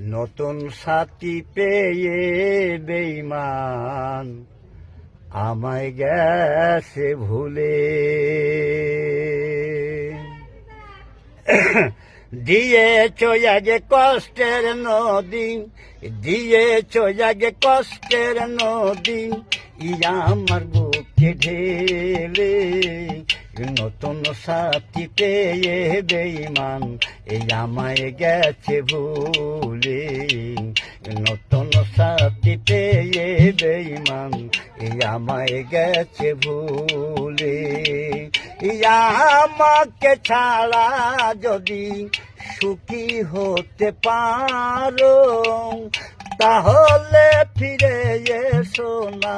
নতুন সাথী পেয়ে বেঈমান আমায় গেছে ভুলে। দিয়েছ আগে কষ্টের নদী, দিয়েছ আগে কষ্টের নদী, ইয়া আমার বুকে ঢেলে। নতুন সাথী পেয়ে বেঈমান এই আমায় গেছে ভুলে। নতুন সাথী পেয়ে বেঈমান এই আমায় গেছে ভুলে। ইয়া আমাকে ছাড়া যদি সুখী হতে পারো, তাহলে ফিরে এসো না,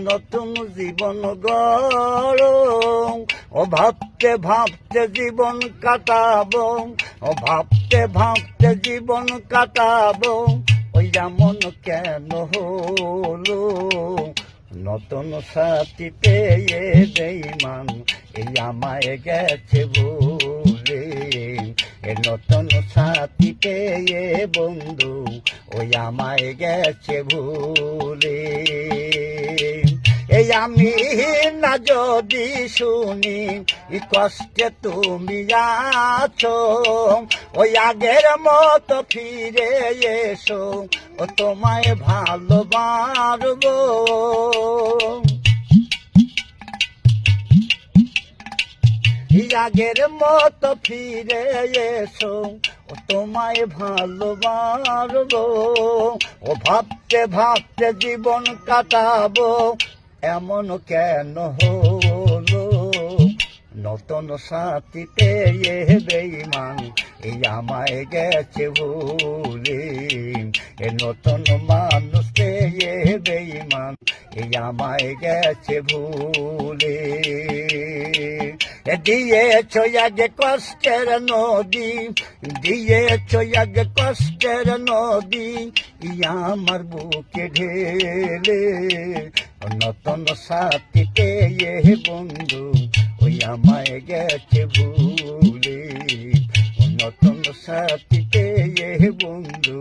নতুন জীবন গড়ো। ও ভাবতে ভাবতে জীবন কাটাবো, ও ভাবতে ভাবতে জীবন কাটাবো, ওই যেমন কেন হলো। নতুন সাথী পেয়ে বেঈমান এই আমায় গেছে ভুলে। নতুন সাথী পেয়ে বন্ধু ওই আমায় গেছে ভুলে। এই আমি না যদি শুনি কষ্টে তুমি আছো, ওই আগের মতো ফিরে এসো, ও তোমায় ভালোবাসবো। আগের মতো ফিরে এসো, ও তোমায় ভালোবাসবো। ও ভাবতে ভাবতে জীবন কাটাবো, এমন কেন হলো। নতুন সাথী পেয়ে বেঈমান এই আমায় গেছে ভুলে। এ নতুন মানুষ পেয়ে বেঈমান এই আমায় গেছে ভুলে। দিয়েছ আগে কষ্টের নদী, দিয়েছ আগে কষ্টের নদী, ইয়া আমার বুকে ঢেলে। নতুন সাথী পেয়ে বন্ধু ওই আমায় গেছে ভুলে। নতুন সাথী পেয়ে বন্ধু